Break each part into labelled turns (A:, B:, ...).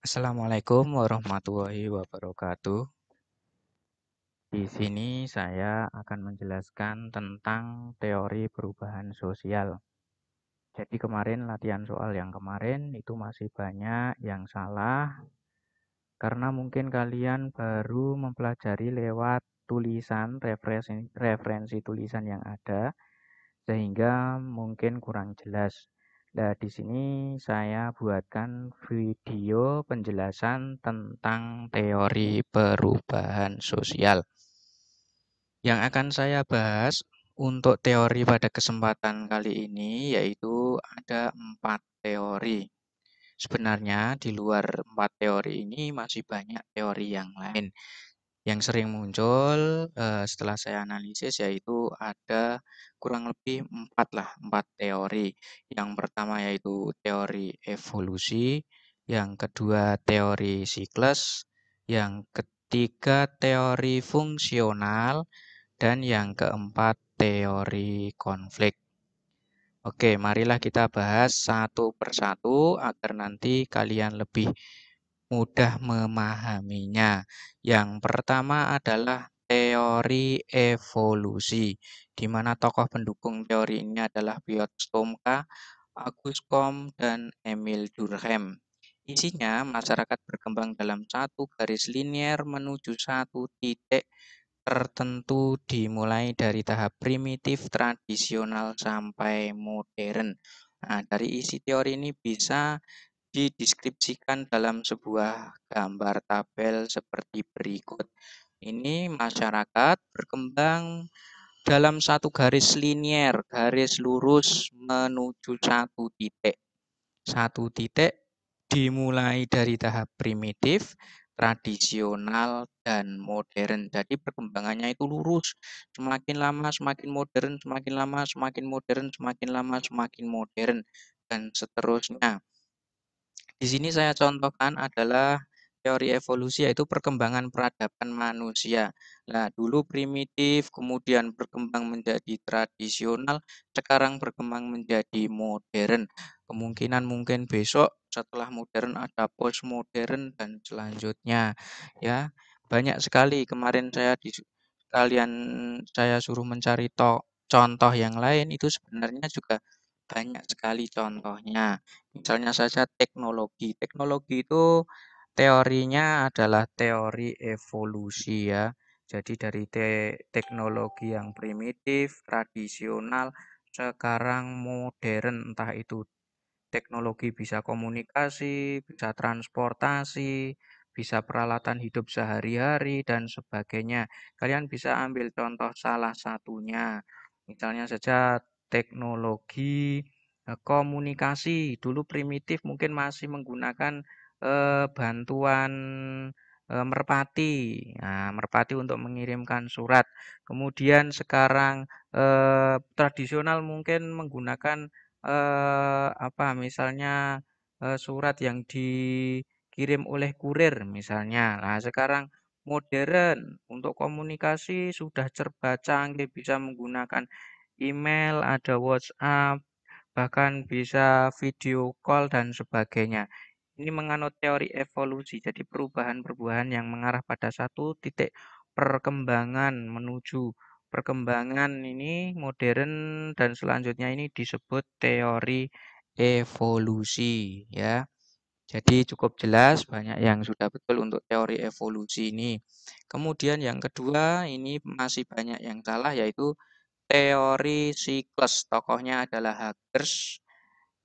A: Assalamualaikum warahmatullahi wabarakatuh. Di sini saya akan menjelaskan tentang teori perubahan sosial. Jadi kemarin latihan soal yang kemarin itu masih banyak yang salah karena mungkin kalian baru mempelajari lewat tulisan referensi tulisan yang ada sehingga mungkin kurang jelas. Nah, di sini saya buatkan video penjelasan tentang teori perubahan sosial. Yang akan saya bahas untuk teori pada kesempatan kali ini yaitu ada 4 teori. Sebenarnya di luar 4 teori ini masih banyak teori yang lain. Yang sering muncul setelah saya analisis yaitu ada kurang lebih 4 teori. Yang pertama yaitu teori evolusi, yang kedua teori siklus, yang ketiga teori fungsional, dan yang keempat teori konflik. Oke, marilah kita bahas satu persatu agar nanti kalian lebih mudah memahaminya. Yang pertama adalah teori evolusi, di mana tokoh pendukung teori ini adalah Piotr Stomka, Auguste Comte, dan Emil Durkheim. Isinya, masyarakat berkembang dalam satu garis linier menuju satu titik tertentu dimulai dari tahap primitif, tradisional, sampai modern. Nah, dari isi teori ini bisa dideskripsikan dalam sebuah gambar tabel seperti berikut. Ini masyarakat berkembang dalam satu garis linier, garis lurus menuju satu titik. Satu titik dimulai dari tahap primitif, tradisional, dan modern. Jadi perkembangannya itu lurus. Semakin lama semakin modern, semakin lama semakin modern, semakin lama semakin modern, dan seterusnya. Di sini saya contohkan adalah teori evolusi yaitu perkembangan peradaban manusia. Nah, dulu primitif, kemudian berkembang menjadi tradisional, sekarang berkembang menjadi modern. Kemungkinan mungkin besok setelah modern ada postmodern dan selanjutnya. Ya, banyak sekali kemarin kalian saya suruh mencari contoh yang lain itu sebenarnya juga banyak sekali contohnya. Misalnya saja teknologi. Teknologi itu teorinya adalah teori evolusi ya. Jadi dari teknologi yang primitif, tradisional, sekarang modern, entah itu teknologi bisa komunikasi, bisa transportasi, bisa peralatan hidup sehari-hari, dan sebagainya. Kalian bisa ambil contoh salah satunya. Misalnya saja teknologi komunikasi. Dulu primitif mungkin masih menggunakan bantuan merpati. Nah, merpati untuk mengirimkan surat. Kemudian sekarang tradisional mungkin menggunakan apa misalnya surat yang dikirim oleh kurir misalnya. Nah, sekarang modern untuk komunikasi sudah serba canggih, bisa menggunakan email, ada WhatsApp, bahkan bisa video call dan sebagainya. Ini menganut teori evolusi, jadi perubahan-perubahan yang mengarah pada satu titik perkembangan menuju perkembangan ini modern dan selanjutnya ini disebut teori evolusi ya. Jadi cukup jelas banyak yang sudah betul untuk teori evolusi ini. Kemudian yang kedua ini masih banyak yang salah yaitu teori siklus. Tokohnya adalah Haggers.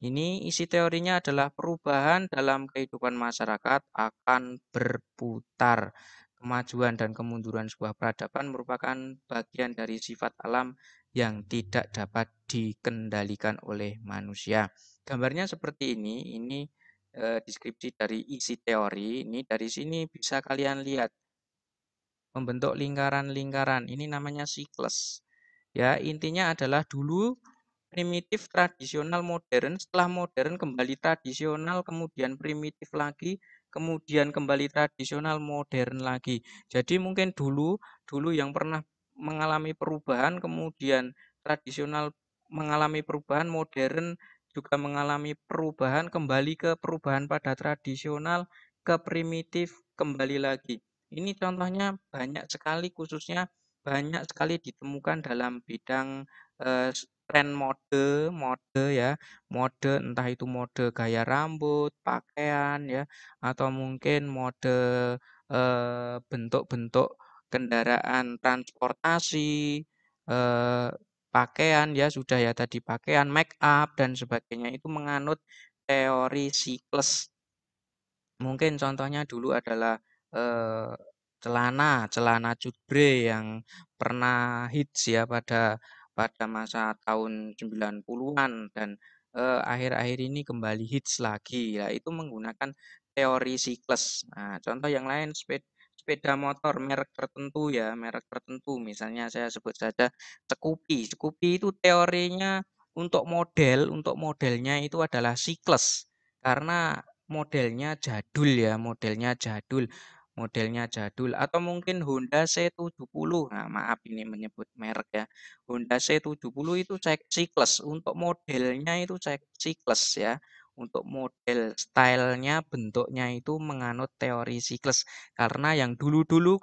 A: Ini isi teorinya adalah perubahan dalam kehidupan masyarakat akan berputar. Kemajuan dan kemunduran sebuah peradaban merupakan bagian dari sifat alam yang tidak dapat dikendalikan oleh manusia. Gambarnya seperti ini deskripsi dari isi teori. Ini dari sini bisa kalian lihat membentuk lingkaran-lingkaran. Ini namanya siklus. Ya, intinya adalah dulu primitif, tradisional, modern, setelah modern kembali tradisional, kemudian primitif lagi, kemudian kembali tradisional, modern lagi. Jadi mungkin dulu yang pernah mengalami perubahan, kemudian tradisional mengalami perubahan, modern juga mengalami perubahan, kembali ke perubahan pada tradisional, ke primitif kembali lagi. Ini contohnya banyak sekali, khususnya banyak sekali ditemukan dalam bidang tren mode ya, mode entah itu mode gaya rambut, pakaian ya, atau mungkin mode bentuk-bentuk kendaraan transportasi, eh, pakaian ya sudah ya tadi pakaian, make up dan sebagainya itu menganut teori siklus. Mungkin contohnya dulu adalah eh, celana cutbre yang pernah hits ya pada pada masa tahun 90-an dan akhir-akhir ini kembali hits lagi. Ya, itu menggunakan teori siklus. Nah, contoh yang lain sepeda motor merek tertentu ya, merek tertentu. Misalnya saya sebut saja Scoopy. Scoopy itu teorinya untuk modelnya itu adalah siklus. Karena modelnya jadul atau mungkin Honda C70. Nah, maaf ini menyebut merek ya. Honda C70 itu cek siklus, untuk modelnya itu cek siklus ya. Untuk model stylenya, bentuknya itu menganut teori siklus. Karena yang dulu-dulu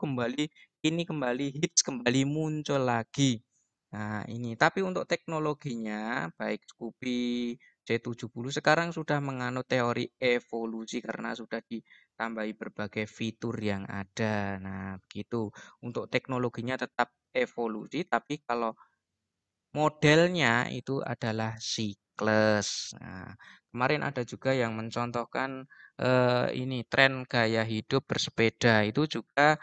A: ini kembali hits, kembali muncul lagi. Nah, ini. Tapi untuk teknologinya, baik Scoopy C70 sekarang sudah menganut teori evolusi karena sudah ditambahi berbagai fitur yang ada. Nah, begitu. Untuk teknologinya tetap evolusi, tapi kalau modelnya itu adalah siklus. Nah, kemarin ada juga yang mencontohkan ini tren gaya hidup bersepeda itu juga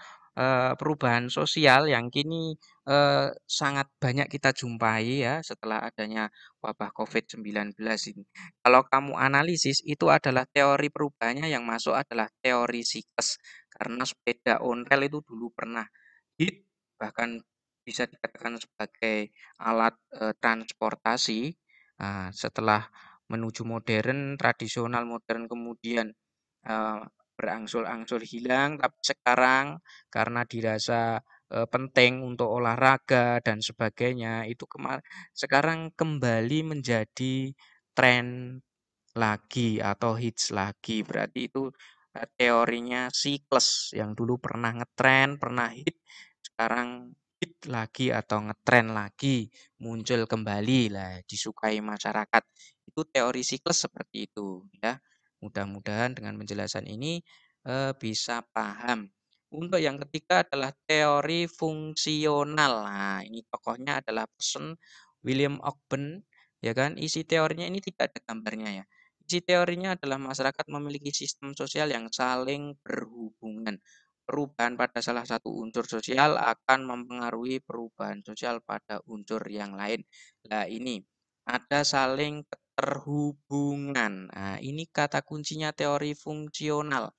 A: perubahan sosial yang kini sangat banyak kita jumpai ya setelah adanya wabah COVID-19 ini. Kalau kamu analisis itu adalah teori perubahannya yang masuk adalah teori siklus karena sepeda ontel itu dulu pernah hit bahkan bisa dikatakan sebagai alat transportasi. Nah, setelah menuju modern, tradisional modern kemudian eh, berangsur-angsur hilang, tapi sekarang karena dirasa penting untuk olahraga dan sebagainya, itu sekarang kembali menjadi tren lagi atau hits lagi. Berarti itu teorinya siklus yang dulu pernah ngetren, pernah hit, sekarang hit lagi atau ngetren lagi, muncul kembali lah, disukai masyarakat. Itu teori siklus seperti itu ya. Mudah-mudahan dengan penjelasan ini bisa paham. Untuk yang ketiga adalah teori fungsional. Nah, ini tokohnya adalah person William Ogden, ya kan? Isi teorinya ini tidak ada gambarnya ya. Isi teorinya adalah masyarakat memiliki sistem sosial yang saling berhubungan. Perubahan pada salah satu unsur sosial akan mempengaruhi perubahan sosial pada unsur yang lain. Nah, ini ada saling keterhubungan. Nah, ini kata kuncinya teori fungsional.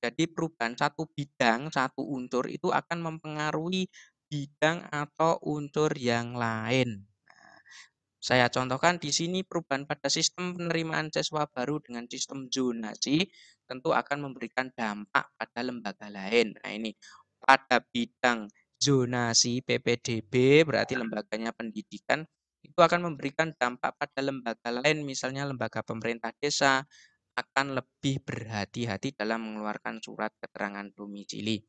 A: Jadi perubahan satu bidang, satu unsur itu akan mempengaruhi bidang atau unsur yang lain. Saya contohkan di sini perubahan pada sistem penerimaan siswa baru dengan sistem zonasi tentu akan memberikan dampak pada lembaga lain. Nah, ini pada bidang zonasi PPDB berarti lembaganya pendidikan itu akan memberikan dampak pada lembaga lain, misalnya lembaga pemerintah desa akan lebih berhati-hati dalam mengeluarkan surat keterangan domisili.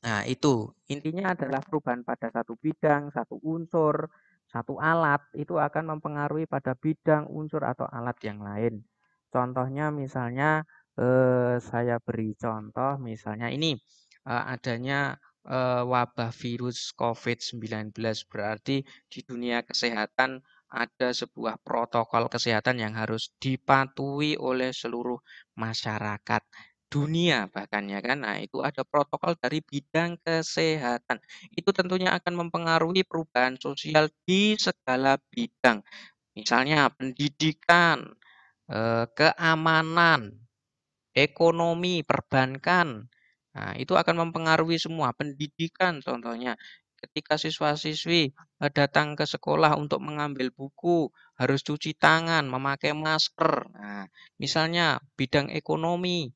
A: Nah, itu intinya adalah perubahan pada satu bidang, satu unsur, satu alat itu akan mempengaruhi pada bidang, unsur atau alat yang lain. Contohnya misalnya saya beri contoh misalnya ini adanya wabah virus COVID-19 berarti di dunia kesehatan ada sebuah protokol kesehatan yang harus dipatuhi oleh seluruh masyarakat dunia bahkan ya kan. Nah, itu ada protokol dari bidang kesehatan. Itu tentunya akan mempengaruhi perubahan sosial di segala bidang. Misalnya pendidikan, keamanan, ekonomi, perbankan. Nah, itu akan mempengaruhi semua pendidikan contohnya. Ketika siswa-siswi datang ke sekolah untuk mengambil buku, harus cuci tangan, memakai masker. Nah, misalnya bidang ekonomi,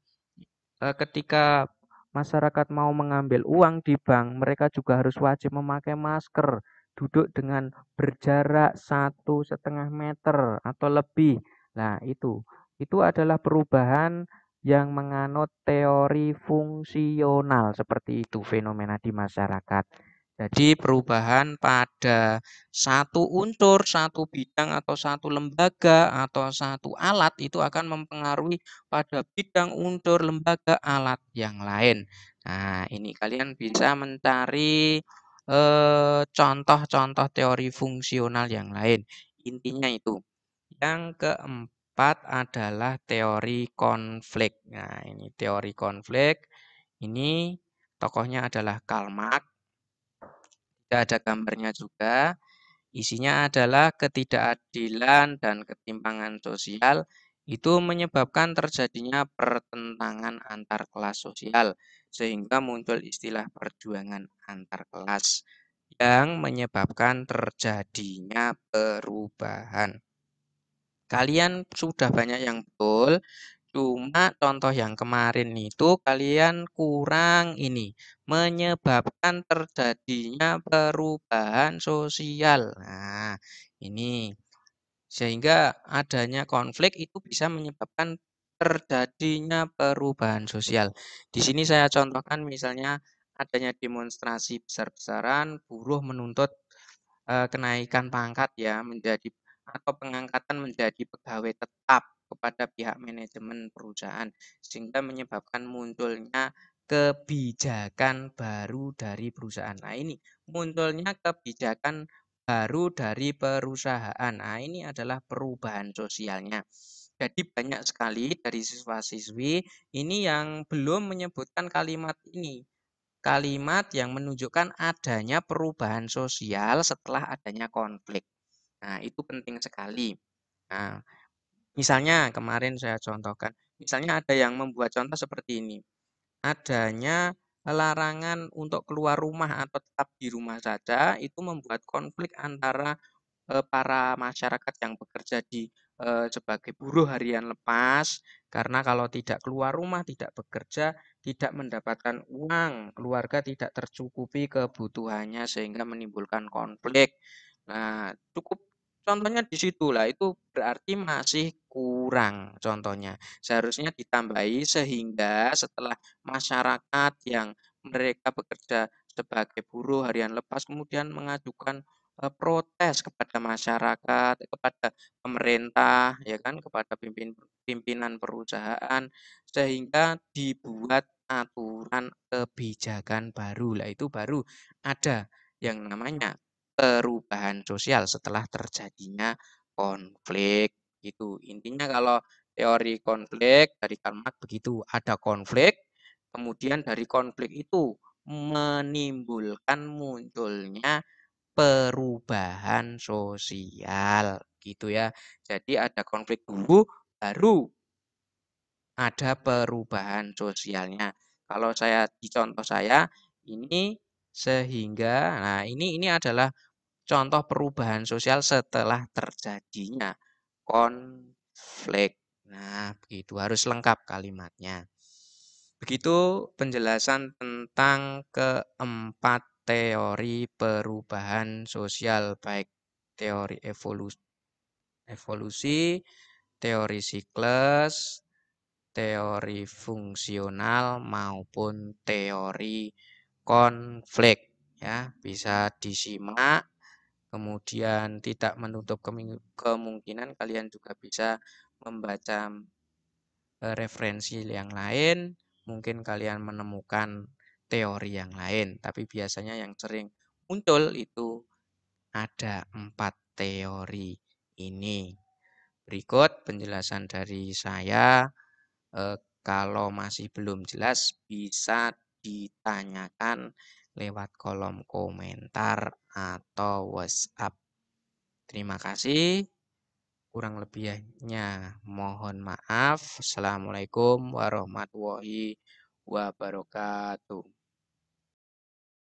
A: ketika masyarakat mau mengambil uang di bank, mereka juga harus wajib memakai masker, duduk dengan berjarak 1,5 meter atau lebih. Nah, itu adalah perubahan yang menganut teori fungsional seperti itu fenomena di masyarakat. Jadi perubahan pada satu unsur, satu bidang atau satu lembaga atau satu alat itu akan mempengaruhi pada bidang, unsur, lembaga, alat yang lain. Nah, ini kalian bisa mencari contoh-contoh teori fungsional yang lain. Intinya itu. Yang keempat adalah teori konflik. Nah, ini teori konflik. Ini tokohnya adalah Karl Marx. Tidak ada gambarnya juga. Isinya adalah ketidakadilan dan ketimpangan sosial itu menyebabkan terjadinya pertentangan antar kelas sosial sehingga muncul istilah perjuangan antar kelas yang menyebabkan terjadinya perubahan. Kalian sudah banyak yang betul, cuma contoh yang kemarin itu kalian kurang ini, menyebabkan terjadinya perubahan sosial. Nah, ini sehingga adanya konflik itu bisa menyebabkan terjadinya perubahan sosial. Di sini saya contohkan misalnya adanya demonstrasi besar-besaran, buruh menuntut kenaikan pangkat ya menjadi atau pengangkatan menjadi pegawai tetap kepada pihak manajemen perusahaan sehingga menyebabkan munculnya kebijakan baru dari perusahaan. Nah, ini munculnya kebijakan baru dari perusahaan. Nah, ini adalah perubahan sosialnya. Jadi banyak sekali dari siswa-siswi ini yang belum menyebutkan kalimat ini. Kalimat yang menunjukkan adanya perubahan sosial setelah adanya konflik. Nah, itu penting sekali. Nah, misalnya kemarin saya contohkan, misalnya ada yang membuat contoh seperti ini. Adanya larangan untuk keluar rumah atau tetap di rumah saja itu membuat konflik antara para masyarakat yang bekerja di sebagai buruh harian lepas karena kalau tidak keluar rumah, tidak bekerja, tidak mendapatkan uang, keluarga tidak tercukupi kebutuhannya sehingga menimbulkan konflik. Nah, cukup contohnya di situ lah, itu berarti masih kurang contohnya. Seharusnya ditambahi sehingga setelah masyarakat yang mereka bekerja sebagai buruh harian lepas kemudian mengajukan protes kepada masyarakat, kepada pemerintah, ya kan, kepada pimpinan perusahaan, sehingga dibuat aturan kebijakan baru. Lah itu baru ada yang namanya perubahan sosial setelah terjadinya konflik. Itu intinya kalau teori konflik dari Karl Marx begitu, ada konflik, kemudian dari konflik itu menimbulkan munculnya perubahan sosial gitu ya. Jadi ada konflik dulu baru ada perubahan sosialnya. Kalau saya di contoh saya ini sehingga nah ini adalah contoh perubahan sosial setelah terjadinya konflik. Nah, begitu harus lengkap kalimatnya. Begitu penjelasan tentang keempat teori perubahan sosial, baik teori evolusi, teori siklus, teori fungsional maupun teori konflik ya. Bisa disimak, kemudian tidak menutup kemungkinan kalian juga bisa membaca referensi yang lain, mungkin kalian menemukan teori yang lain, tapi biasanya yang sering muncul itu ada 4 teori ini. Berikut penjelasan dari saya. Kalau masih belum jelas bisa ditanyakan lewat kolom komentar atau WhatsApp. Terima kasih. Kurang lebihnya mohon maaf. Assalamualaikum warahmatullahi wabarakatuh.